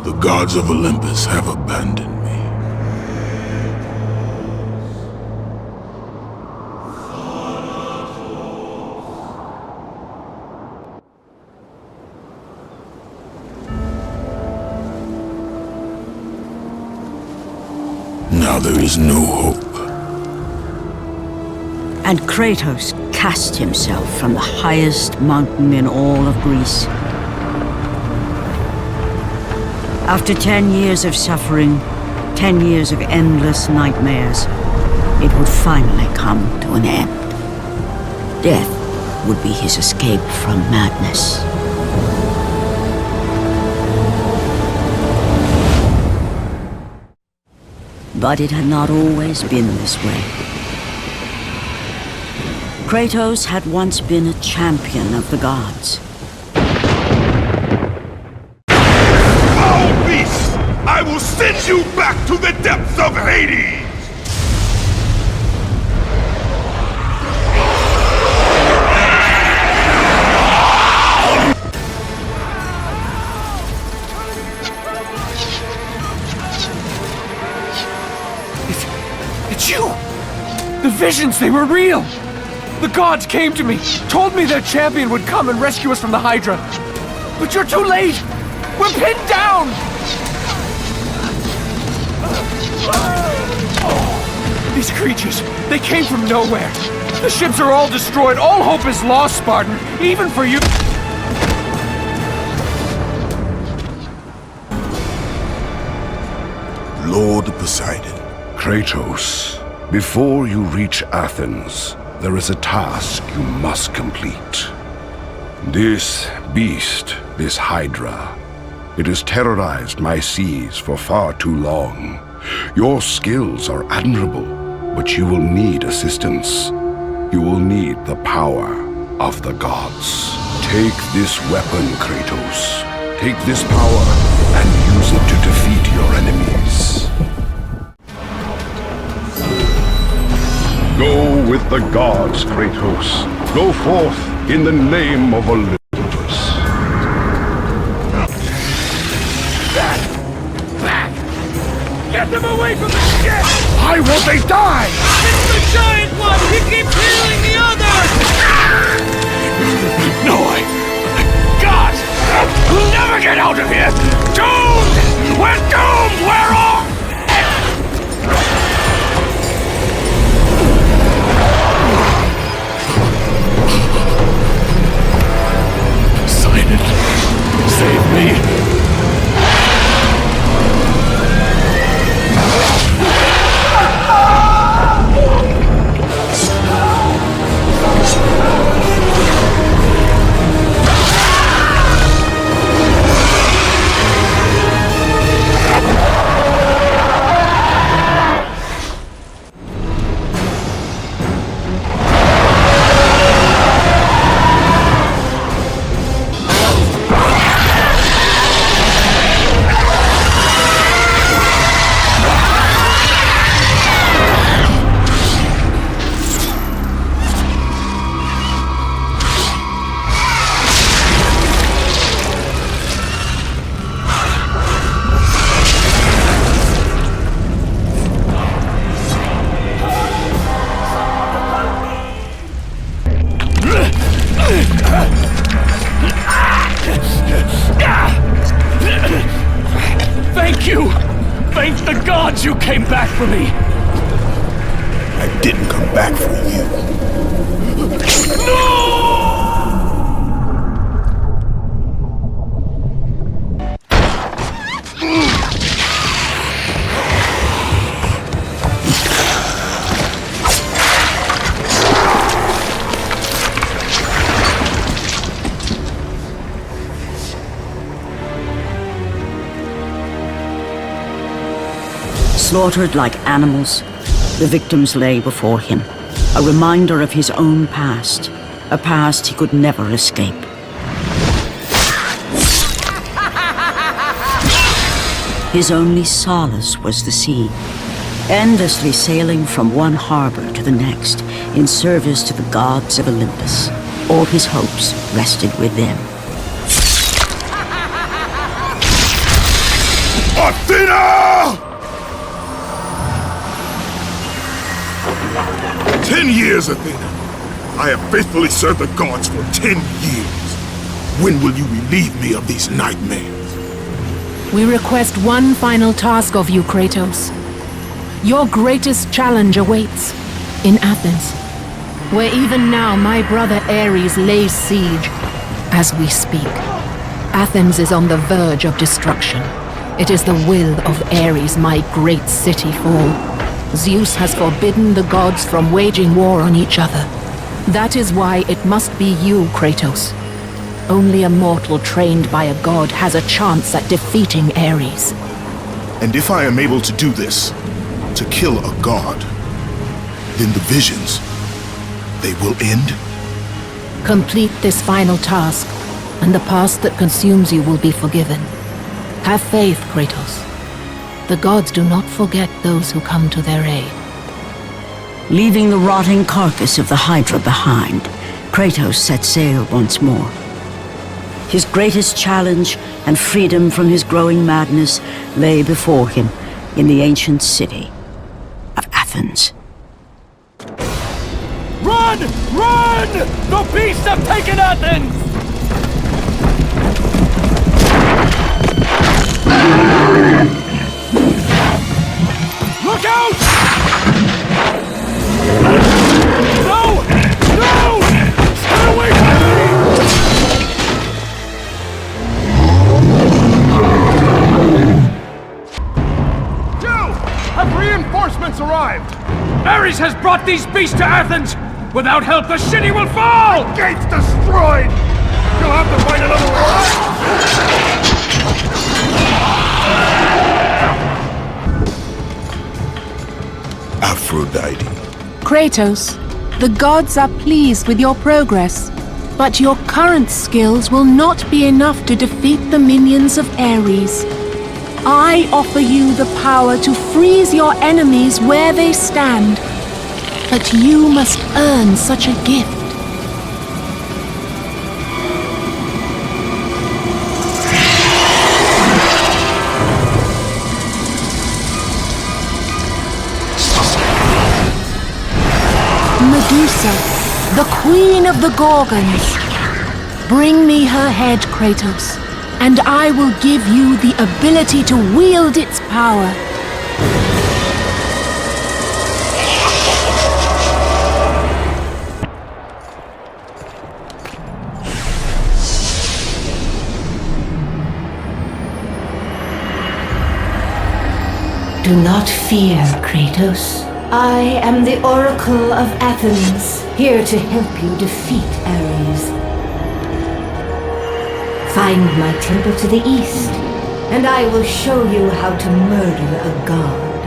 The gods of Olympus have abandoned me. Now there is no hope. And Kratos cast himself from the highest mountain in all of Greece. After 10 years of suffering, 10 years of endless nightmares, it would finally come to an end. Death would be his escape from madness. But it had not always been this way. Kratos had once been a champion of the gods. Foul beast! I will send you back to the depths of Hades! It's you! The visions, they were real! The gods came to me, told me their champion would come and rescue us from the Hydra. But you're too late! We're pinned down! These creatures, they came from nowhere. The ships are all destroyed. All hope is lost, Spartan. Even for you. Lord Poseidon. Kratos, before you reach Athens, there is a task you must complete. This beast, this Hydra, it has terrorized my seas for far too long. Your skills are admirable, but you will need assistance. You will need the power of the gods. Take this weapon, Kratos. Take this power and use it to defeat your enemies. Go with the gods, Kratos. Go forth in the name of Olympus. Back! Get them away from the ship! Why won't they die? It's the giant one! He keeps healing the others! No, God! We'll never get out of here! Doomed! We're doomed! We're off! Save me! Thank you! Thank the gods you came back for me! I didn't come back for you. No! Slaughtered like animals, the victims lay before him, a reminder of his own past, a past he could never escape. His only solace was the sea, endlessly sailing from one harbor to the next in service to the gods of Olympus. All his hopes rested with them. Athena! 10 years, Athena. I have faithfully served the gods for 10 years. When will you relieve me of these nightmares? We request one final task of you, Kratos. Your greatest challenge awaits in Athens, where even now my brother Ares lays siege as we speak. Athens is on the verge of destruction. It is the will of Ares my great city fall. Zeus has forbidden the gods from waging war on each other. That is why it must be you, Kratos. Only a mortal trained by a god has a chance at defeating Ares. And if I am able to do this, to kill a god, then the visions, they will end? Complete this final task, and the past that consumes you will be forgiven. Have faith, Kratos. The gods do not forget those who come to their aid. Leaving the rotting carcass of the Hydra behind, Kratos set sail once more. His greatest challenge and freedom from his growing madness lay before him in the ancient city of Athens. Run! Run! The beasts have taken Athens! Look out! No! No! Stay away from me! Joe! Have reinforcements arrived? Ares has brought these beasts to Athens! Without help, the city will fall! Gates destroyed! You'll have to fight another war! Aphrodite. Kratos, the gods are pleased with your progress, but your current skills will not be enough to defeat the minions of Ares. I offer you the power to freeze your enemies where they stand, but you must earn such a gift. Medusa, the queen of the Gorgons. Bring me her head, Kratos, and I will give you the ability to wield its power. Do not fear, Kratos. I am the Oracle of Athens, here to help you defeat Ares. Find my temple to the east, and I will show you how to murder a god.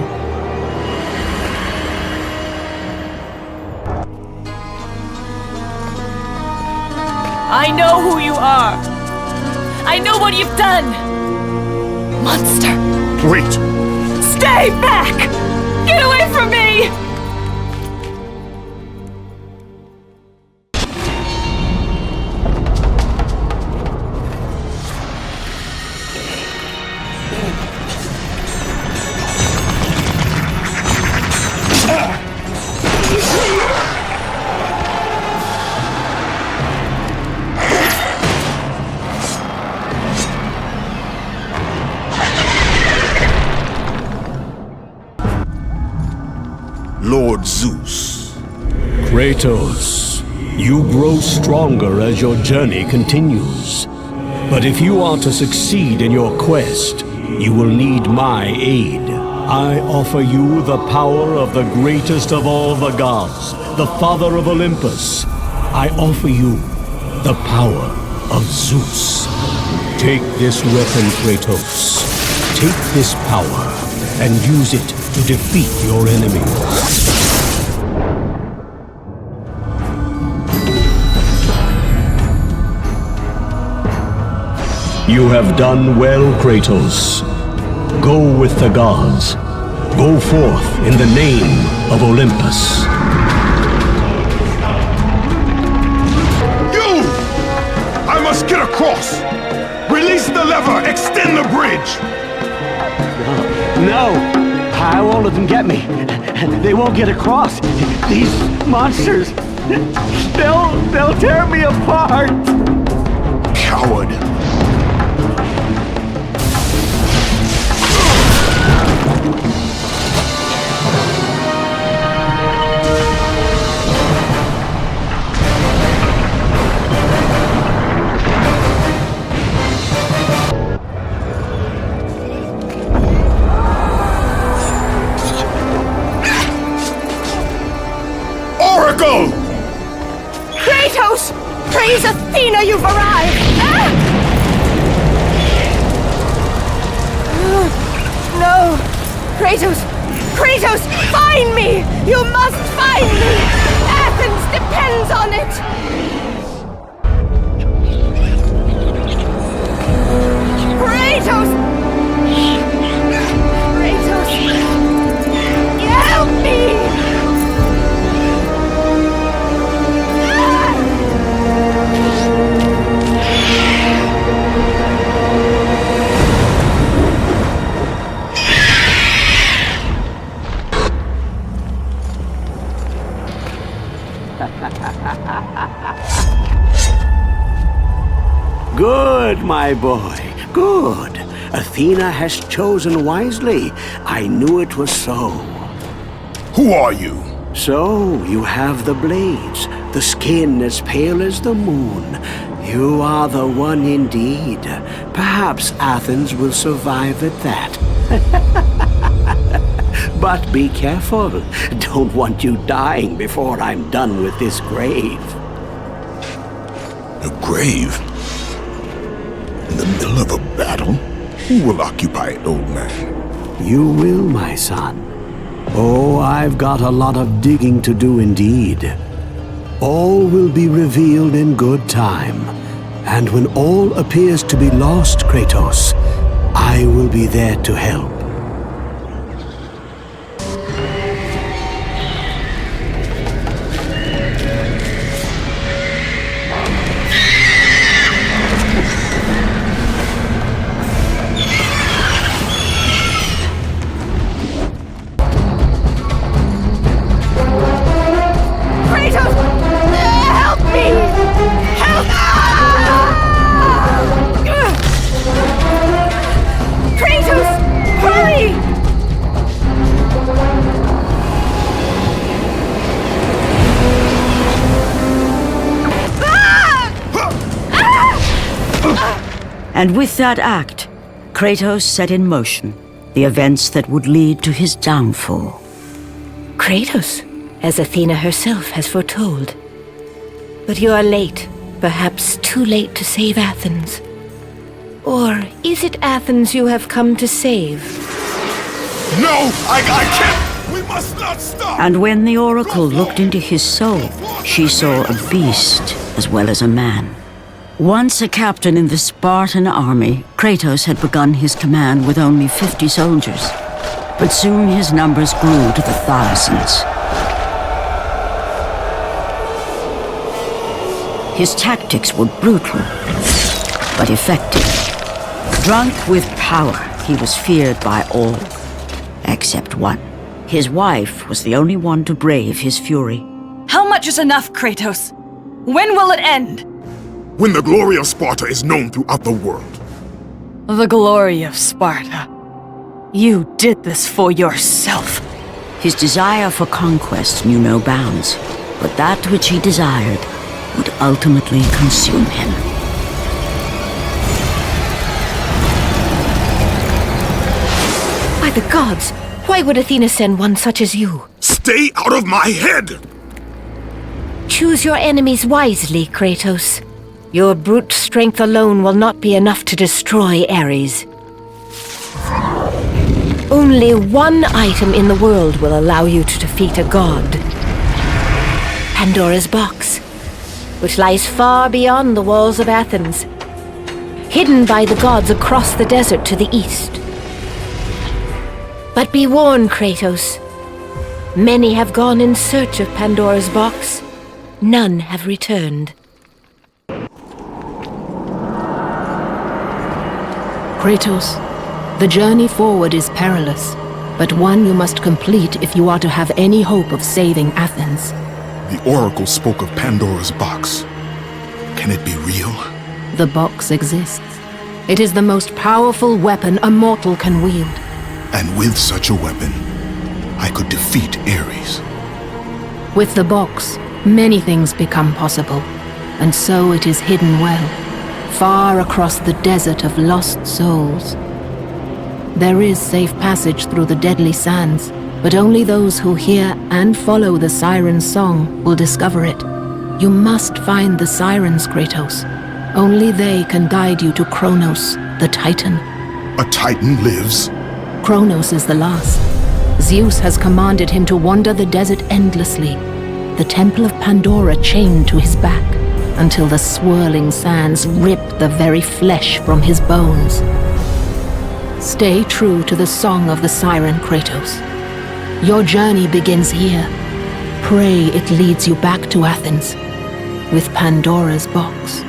I know who you are. I know what you've done. Monster. Wait! Stay back! Get away from me! Lord Zeus. Kratos, you grow stronger as your journey continues. But if you are to succeed in your quest, you will need my aid. I offer you the power of the greatest of all the gods, the father of Olympus. I offer you the power of Zeus. Take this weapon, Kratos. Take this power and use it to defeat your enemies. You have done well, Kratos. Go with the gods. Go forth in the name of Olympus. You! I must get across! Release the lever! Extend the bridge! No! I won't let them get me. They won't get across. These monsters, they'll tear me apart. Coward. Oracle! Kratos! Praise Athena, you've arrived! Ah! No! Kratos! Kratos! Find me! You must find me! Athens depends on it! Kratos! Kratos! Help me! Good, my boy, good. Athena has chosen wisely. I knew it was so. Who are you? So, you have the blades, the skin as pale as the moon. You are the one indeed. Perhaps Athens will survive at that. But be careful. Don't want you dying before I'm done with this grave. A grave? In the middle of a battle? Who will occupy it, old man? You will, my son. Oh, I've got a lot of digging to do indeed. All will be revealed in good time. And when all appears to be lost, Kratos, I will be there to help. And with that act, Kratos set in motion the events that would lead to his downfall. Kratos, as Athena herself has foretold. But you are late, perhaps too late to save Athens. Or is it Athens you have come to save? No! I can't! We must not stop! And when the Oracle looked into his soul, she saw a beast as well as a man. Once a captain in the Spartan army, Kratos had begun his command with only 50 soldiers. But soon his numbers grew to the thousands. His tactics were brutal, but effective. Drunk with power, he was feared by all, except one. His wife was the only one to brave his fury. How much is enough, Kratos? When will it end? When the glory of Sparta is known throughout the world. The glory of Sparta. You did this for yourself. His desire for conquest knew no bounds, but that which he desired would ultimately consume him. By the gods, why would Athena send one such as you? Stay out of my head! Choose your enemies wisely, Kratos. Your brute strength alone will not be enough to destroy Ares. Only one item in the world will allow you to defeat a god. Pandora's box, which lies far beyond the walls of Athens, hidden by the gods across the desert to the east. But be warned, Kratos. Many have gone in search of Pandora's box. None have returned. Kratos, The journey forward is perilous, but one you must complete if you are to have any hope of saving Athens. The Oracle spoke of Pandora's box. Can it be real? The box exists. It is the most powerful weapon a mortal can wield. And with such a weapon, I could defeat Ares. With the box, many things become possible, and so it is hidden well, far across the desert of lost souls. There is safe passage through the deadly sands, but only those who hear and follow the siren's song will discover it. You must find the sirens, Kratos. Only they can guide you to Kronos, the Titan. A Titan lives? Kronos is the last. Zeus has commanded him to wander the desert endlessly, the Temple of Pandora chained to his back, until the swirling sands rip the very flesh from his bones. Stay true to the song of the siren, Kratos. Your journey begins here. Pray it leads you back to Athens, with Pandora's box.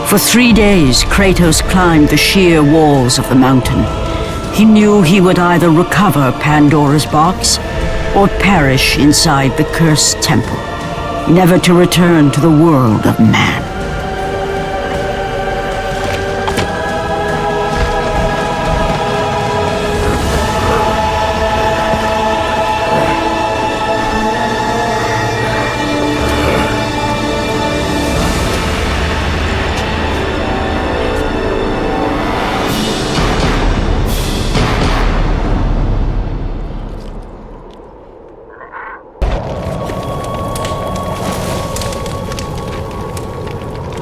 For 3 days, Kratos climbed the sheer walls of the mountain. He knew he would either recover Pandora's box or perish inside the cursed temple, never to return to the world of man.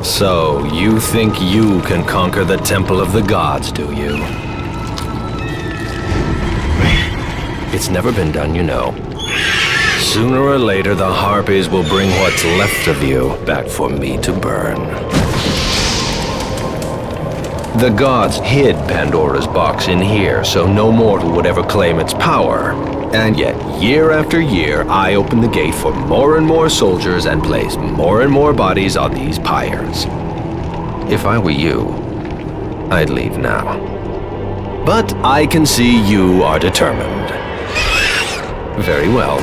So, you think you can conquer the Temple of the Gods, do you? It's never been done, you know. Sooner or later, the Harpies will bring what's left of you back for me to burn. The gods hid Pandora's box in here, so no mortal would ever claim its power. And yet, year after year, I open the gate for more and more soldiers and place more and more bodies on these pyres. If I were you, I'd leave now. But I can see you are determined. Very well.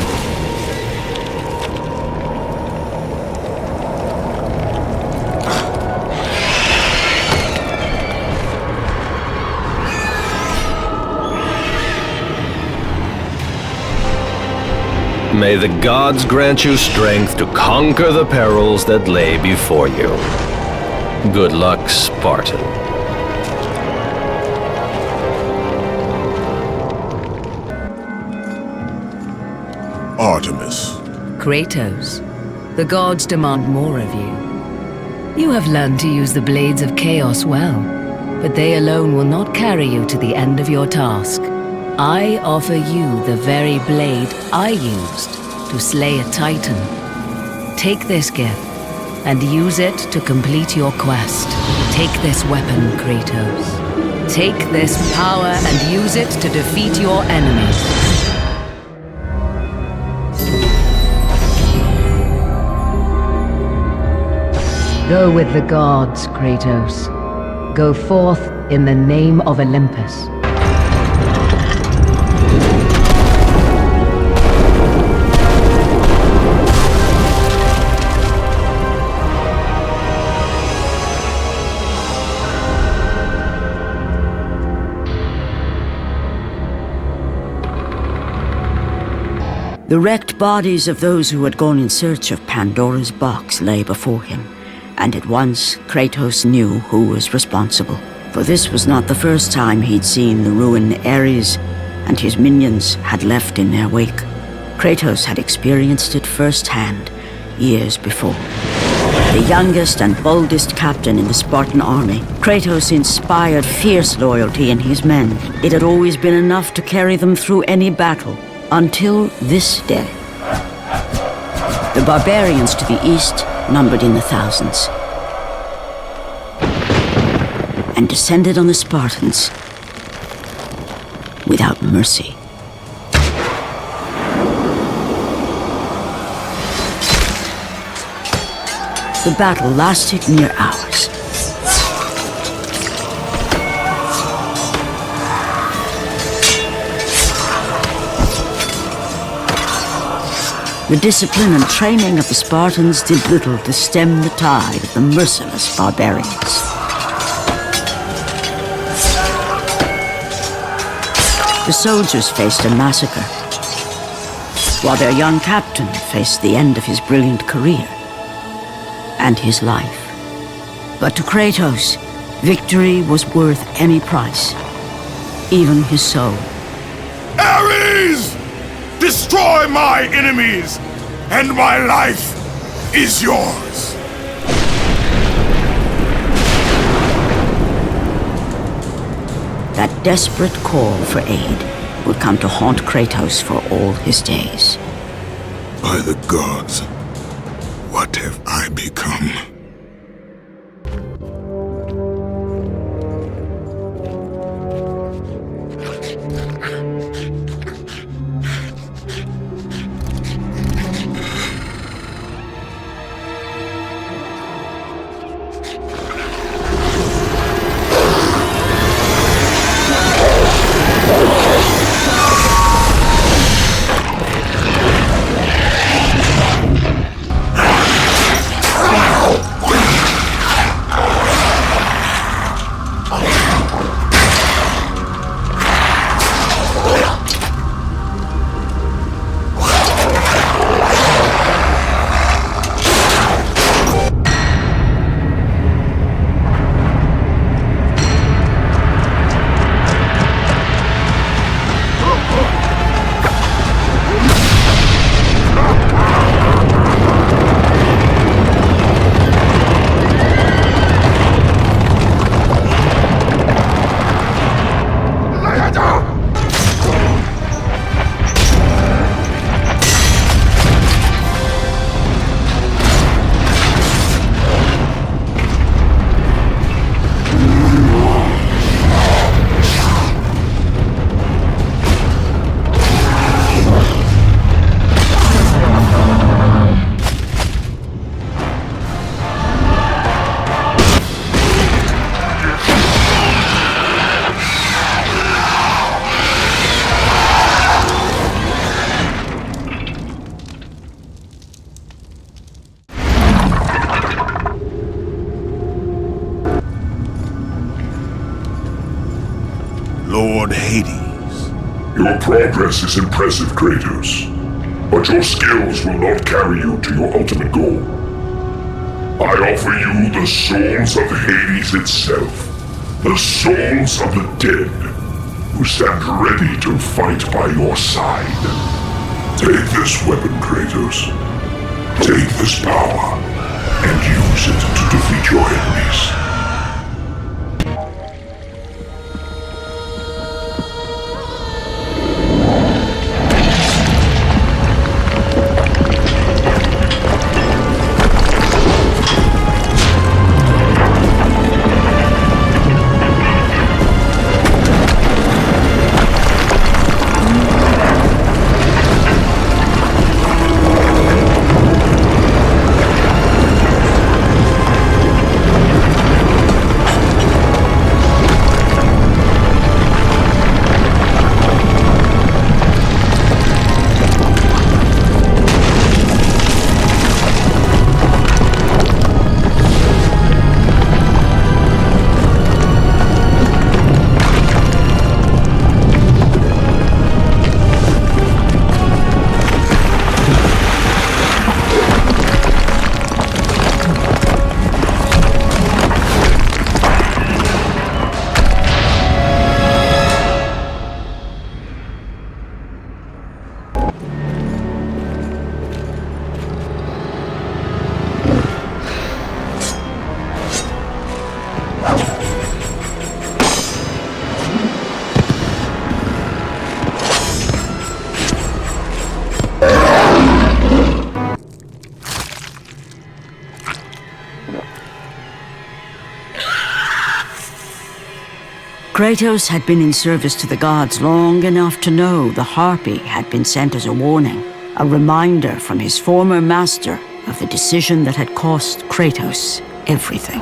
May the gods grant you strength to conquer the perils that lay before you. Good luck, Spartan. Artemis. Kratos, the gods demand more of you. You have learned to use the blades of chaos well, but they alone will not carry you to the end of your task. I offer you the very blade I used to slay a Titan. Take this gift and use it to complete your quest. Take this weapon, Kratos. Take this power and use it to defeat your enemies. Go with the gods, Kratos. Go forth in the name of Olympus. The wrecked bodies of those who had gone in search of Pandora's box lay before him, and at once Kratos knew who was responsible. For this was not the first time he'd seen the ruin Ares and his minions had left in their wake. Kratos had experienced it firsthand years before. The youngest and boldest captain in the Spartan army, Kratos inspired fierce loyalty in his men. It had always been enough to carry them through any battle, until this day. The barbarians to the east numbered in the thousands, and descended on the Spartans without mercy. The battle lasted near hours. The discipline and training of the Spartans did little to stem the tide of the merciless barbarians. The soldiers faced a massacre, while their young captain faced the end of his brilliant career and his life. But to Kratos, victory was worth any price, even his soul. Ares! Destroy my enemies, and my life is yours. That desperate call for aid would come to haunt Kratos for all his days. By the gods, what have I become? Lord Hades. Your progress is impressive, Kratos. But your skills will not carry you to your ultimate goal. I offer you the souls of Hades itself. The souls of the dead, who stand ready to fight by your side. Take this weapon, Kratos. Take this power, and use it to defeat your enemies. Kratos had been in service to the gods long enough to know the Harpy had been sent as a warning, a reminder from his former master of the decision that had cost Kratos everything.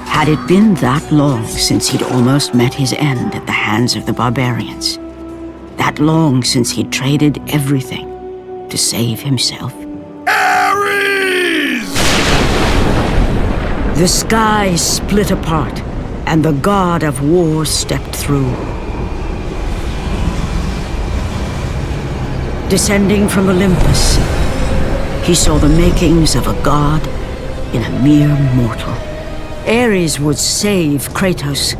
Had it been that long since he'd almost met his end at the hands of the barbarians? That long since he'd traded everything to save himself? Ares! The sky split apart, and the god of war stepped through. Descending from Olympus, he saw the makings of a god in a mere mortal. Ares would save Kratos.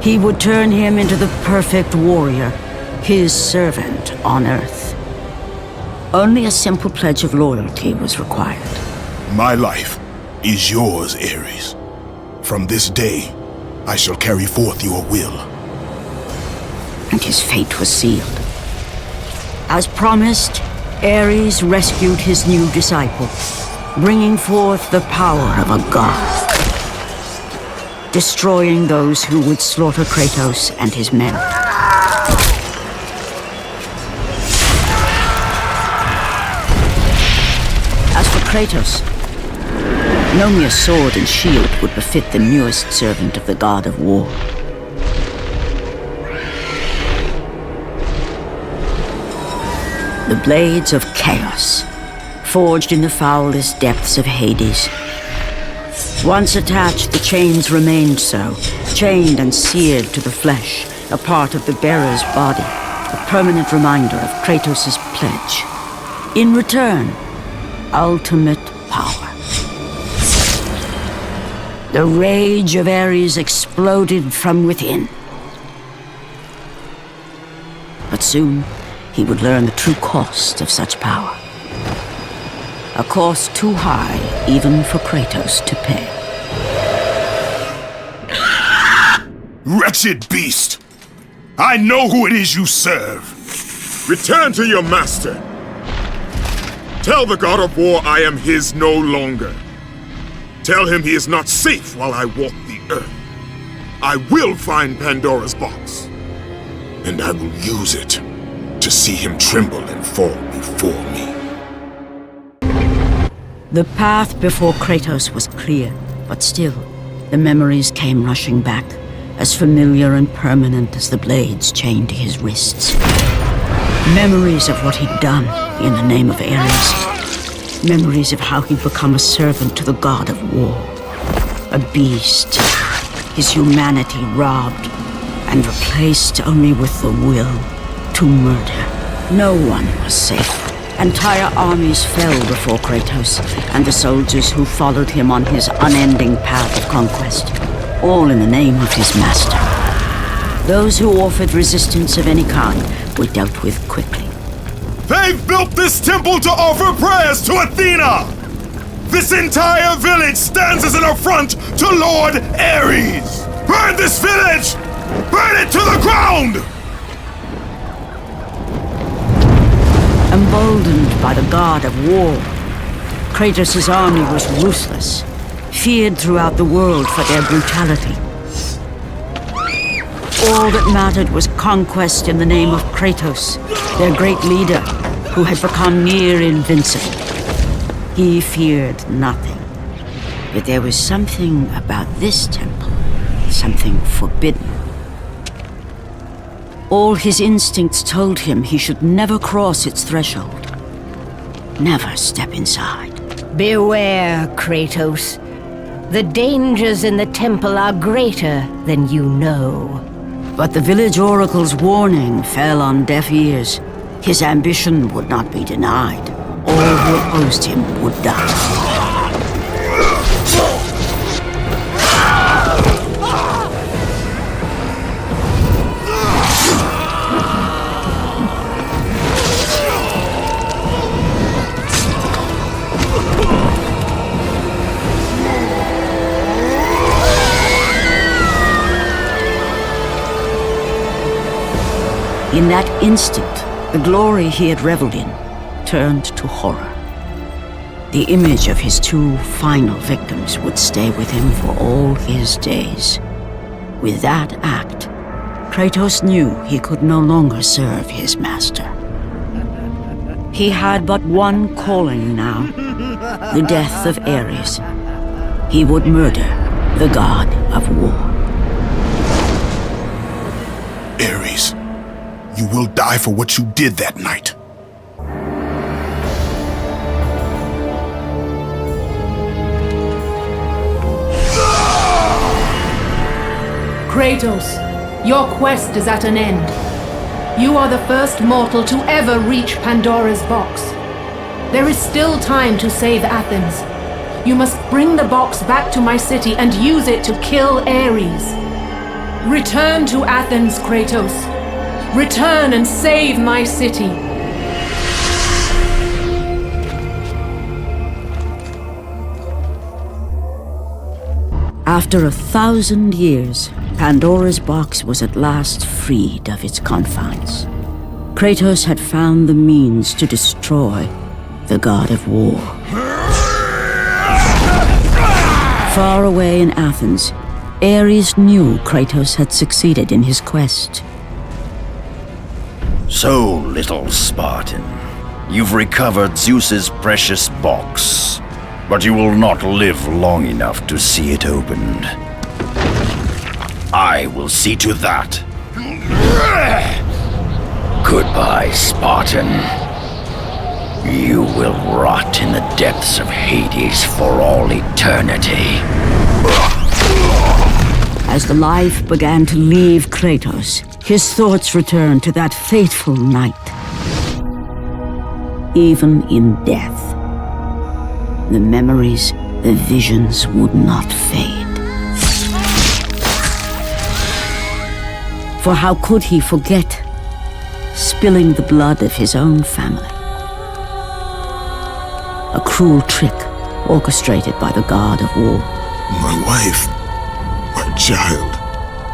He would turn him into the perfect warrior, his servant on Earth. Only a simple pledge of loyalty was required. My life is yours, Ares. From this day, I shall carry forth your will. And his fate was sealed. As promised, Ares rescued his new disciple, bringing forth the power of a god, destroying those who would slaughter Kratos and his men. As for Kratos, no mere sword and shield would befit the newest servant of the god of war. The blades of chaos, forged in the foulest depths of Hades. Once attached, the chains remained so, chained and seared to the flesh, a part of the bearer's body, a permanent reminder of Kratos' pledge. In return, ultimate power. The rage of Ares exploded from within. But soon, he would learn the true cost of such power. A cost too high even for Kratos to pay. Wretched beast! I know who it is you serve! Return to your master! Tell the god of war I am his no longer. Tell him he is not safe while I walk the earth. I will find Pandora's box. And I will use it to see him tremble and fall before me. The path before Kratos was clear, but still, the memories came rushing back, as familiar and permanent as the blades chained to his wrists. Memories of what he'd done in the name of Ares. Memories of how he'd become a servant to the god of war. A beast, his humanity robbed and replaced only with the will to murder. No one was safe. Entire armies fell before Kratos and the soldiers who followed him on his unending path of conquest, all in the name of his master. Those who offered resistance of any kind were dealt with quickly. They've built this temple to offer prayers to Athena! This entire village stands as an affront to Lord Ares! Burn this village! Burn it to the ground! Emboldened by the god of war, Kratos' army was ruthless, feared throughout the world for their brutality. All that mattered was conquest in the name of Kratos, their great leader, who had become near invincible. He feared nothing. But there was something about this temple, something forbidden. All his instincts told him he should never cross its threshold. Never step inside. Beware, Kratos. The dangers in the temple are greater than you know. But the village oracle's warning fell on deaf ears. His ambition would not be denied. All who opposed him would die. In that instant, the glory he had reveled in turned to horror. The image of his two final victims would stay with him for all his days. With that act, Kratos knew he could no longer serve his master. He had but one calling now, the death of Ares. He would murder the god of war. Ares, you will die for what you did that night. Kratos, your quest is at an end. You are the first mortal to ever reach Pandora's box. There is still time to save Athens. You must bring the box back to my city and use it to kill Ares. Return to Athens, Kratos. Return and save my city. After 1,000 years, Pandora's box was at last freed of its confines. Kratos had found the means to destroy the god of war. Far away in Athens, Ares knew Kratos had succeeded in his quest. So, little Spartan, you've recovered Zeus's precious box, but you will not live long enough to see it opened. I will see to that. Goodbye, Spartan. You will rot in the depths of Hades for all eternity. As the life began to leave Kratos, his thoughts returned to that fateful night. Even in death, the memories, the visions would not fade. For how could he forget spilling the blood of his own family? A cruel trick orchestrated by the god of war. My wife, my child,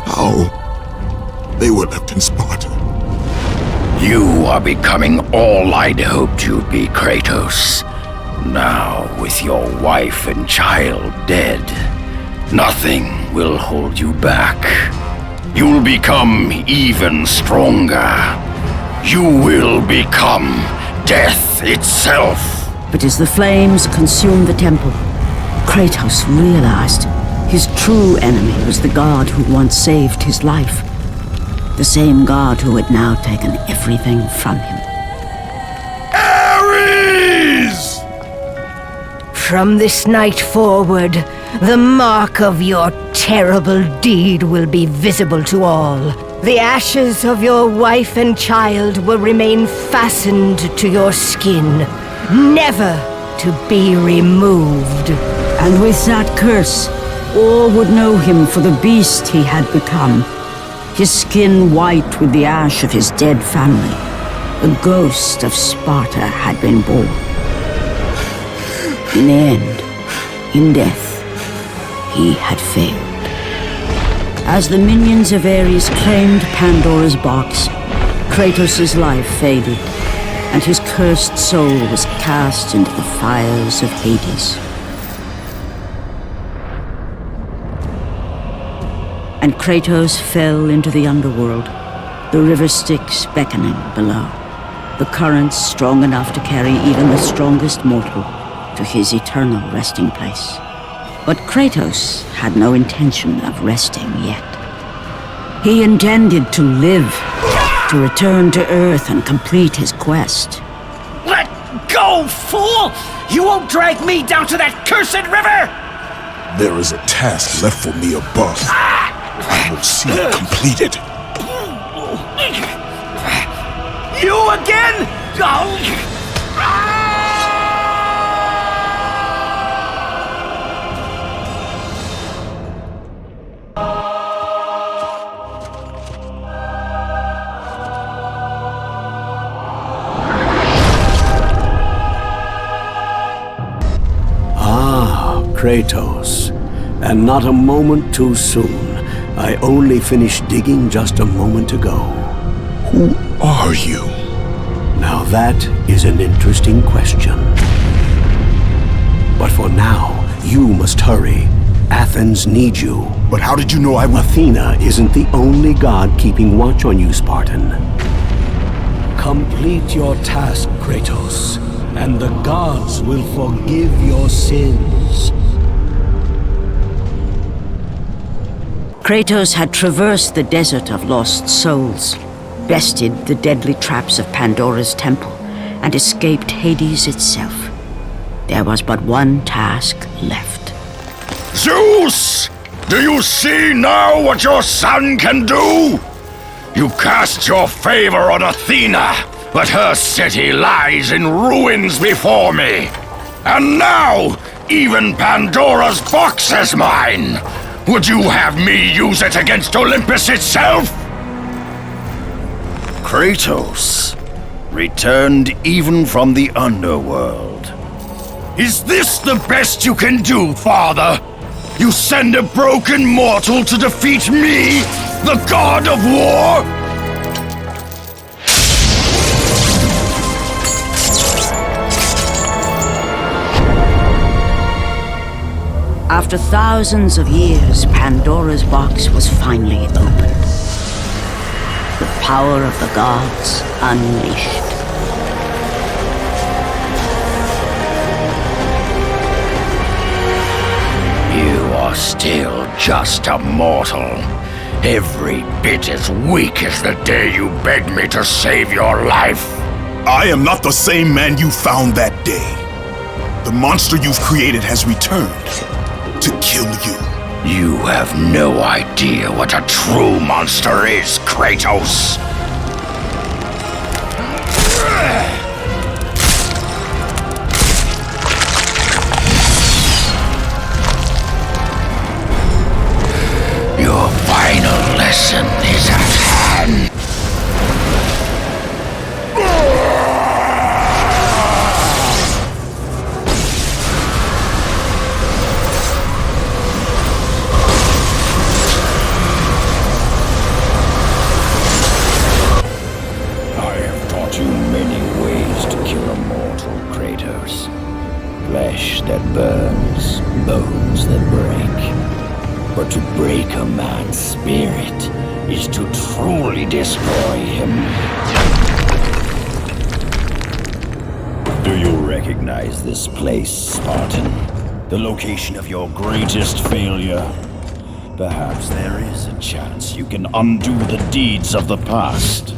how? They were left in Sparta. You are becoming all I'd hoped you'd be, Kratos. Now, with your wife and child dead, nothing will hold you back. You'll become even stronger. You will become death itself. But as the flames consumed the temple, Kratos realized his true enemy was the god who once saved his life. The same god who had now taken everything from him. Ares! From this night forward, the mark of your terrible deed will be visible to all. The ashes of your wife and child will remain fastened to your skin, never to be removed. And with that curse, all would know him for the beast he had become. His skin white with the ash of his dead family. The ghost of Sparta had been born. In the end, in death, he had failed. As the minions of Ares claimed Pandora's box, Kratos' life faded, and his cursed soul was cast into the fires of Hades. And Kratos fell into the underworld, the river Styx beckoning below, the currents strong enough to carry even the strongest mortal to his eternal resting place. But Kratos had no intention of resting yet. He intended to live, to return to Earth and complete his quest. Let go, fool! You won't drag me down to that cursed river! There is a task left for me above. I will see it completed. You again? Kratos, and not a moment too soon. I only finished digging just a moment ago. Who are you? Now that is an interesting question. But for now, you must hurry. Athens needs you. But how did you know I would... Athena isn't the only god keeping watch on you, Spartan. Complete your task, Kratos, and the gods will forgive your sins. Kratos had traversed the desert of lost souls, bested the deadly traps of Pandora's temple, and escaped Hades itself. There was but one task left. Zeus! Do you see now what your son can do? You cast your favor on Athena, but her city lies in ruins before me. And now, even Pandora's box is mine. Would you have me use it against Olympus itself? Kratos, returned even from the underworld. Is this the best you can do, father? You send a broken mortal to defeat me, the god of war? After thousands of years, Pandora's box was finally opened. The power of the gods unleashed. You are still just a mortal. Every bit as weak as the day you begged me to save your life. I am not the same man you found that day. The monster you've created has returned to kill you. You have no idea what a true monster is, Kratos. Your final lesson is at hand. Flesh that burns, bones that break. But to break a man's spirit is to truly destroy him. Do you recognize this place, Spartan? The location of your greatest failure? Perhaps there is a chance you can undo the deeds of the past.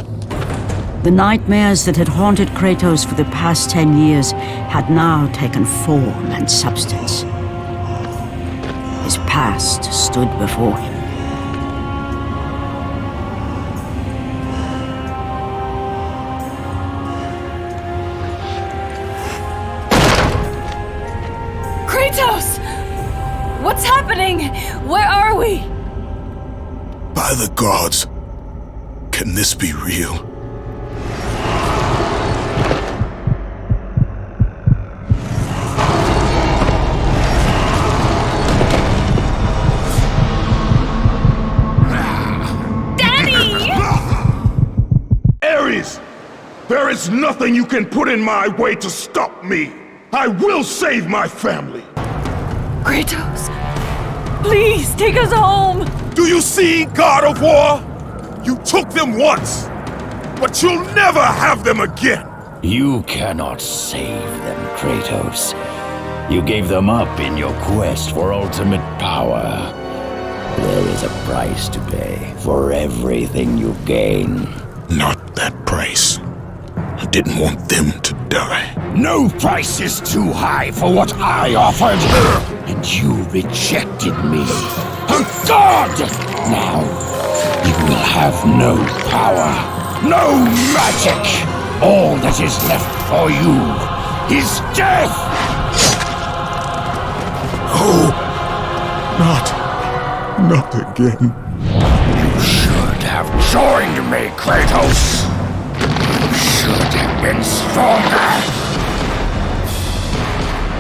The nightmares that had haunted Kratos for the past 10 years had now taken form and substance. His past stood before him. Kratos! What's happening? Where are we? By the gods, can this be real? There is nothing you can put in my way to stop me. I will save my family. Kratos, please take us home. Do you see, God of War? You took them once, but you'll never have them again. You cannot save them, Kratos. You gave them up in your quest for ultimate power. There is a price to pay for everything you gain. Not that price. I didn't want them to die. No price is too high for what I offered, and you rejected me. A god! Now, you will have no power, no magic. All that is left for you is death! Oh, not again. You should have joined me, Kratos. You should have been stronger.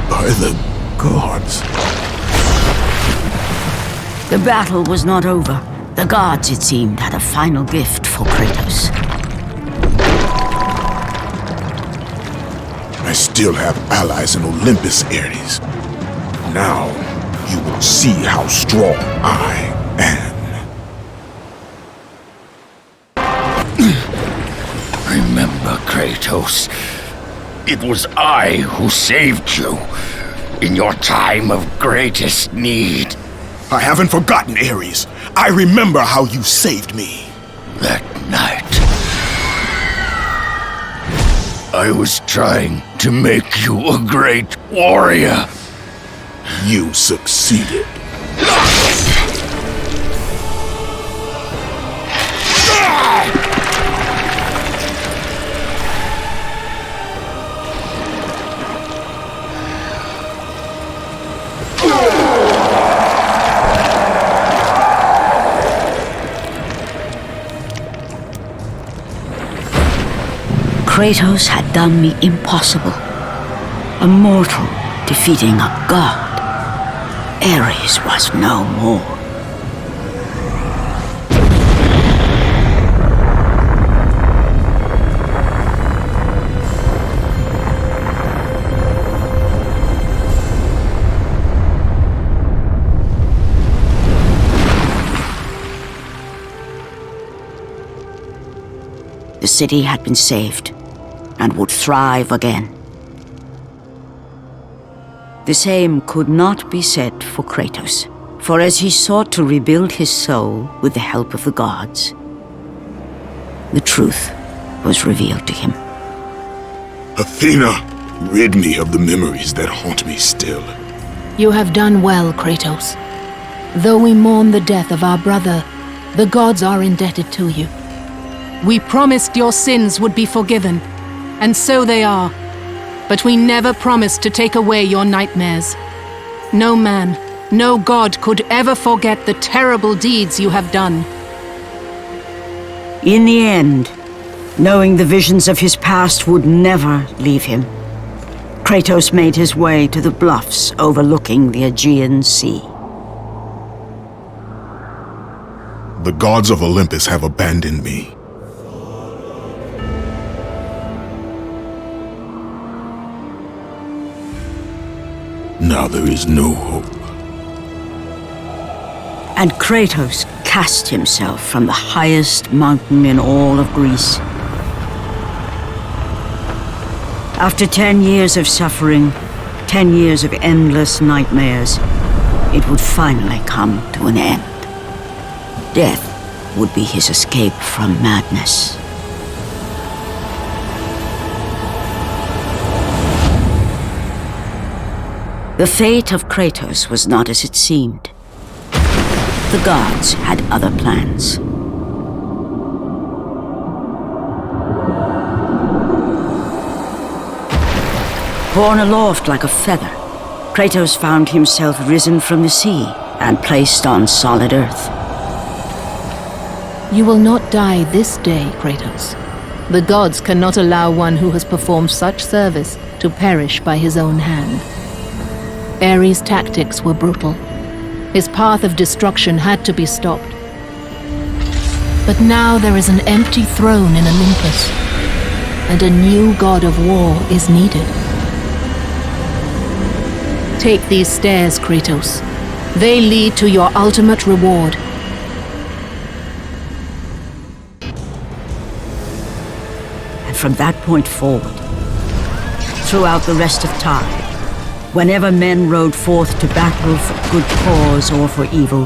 By the gods. The battle was not over. The gods, it seemed, had a final gift for Kratos. I still have allies in Olympus, Ares. Now, you would see how strong I am. Remember, Kratos, it was I who saved you in your time of greatest need. I haven't forgotten, Ares. I remember how you saved me. That night, I was trying to make you a great warrior. You succeeded. Kratos had done the impossible. A mortal defeating a god. Ares was no more. The city had been saved and would thrive again. The same could not be said for Kratos, for as he sought to rebuild his soul with the help of the gods, the truth was revealed to him. Athena, rid me of the memories that haunt me still. You have done well, Kratos. Though we mourn the death of our brother, the gods are indebted to you. We promised your sins would be forgiven, and so they are. But we never promised to take away your nightmares. No man, no god could ever forget the terrible deeds you have done. In the end, knowing the visions of his past would never leave him, Kratos made his way to the bluffs overlooking the Aegean Sea. The gods of Olympus have abandoned me. Now there is no hope. And Kratos cast himself from the highest mountain in all of Greece. After 10 years of suffering, 10 years of endless nightmares, it would finally come to an end. Death would be his escape from madness. The fate of Kratos was not as it seemed. The gods had other plans. Borne aloft like a feather, Kratos found himself risen from the sea and placed on solid earth. You will not die this day, Kratos. The gods cannot allow one who has performed such service to perish by his own hand. Ares' tactics were brutal. His path of destruction had to be stopped. But now there is an empty throne in Olympus, and a new god of war is needed. Take these stairs, Kratos. They lead to your ultimate reward. And from that point forward, throughout the rest of time, whenever men rode forth to battle for good cause or for evil,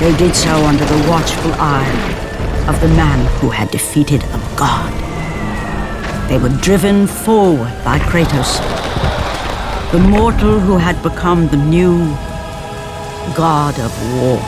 they did so under the watchful eye of the man who had defeated a god. They were driven forward by Kratos, the mortal who had become the new god of war.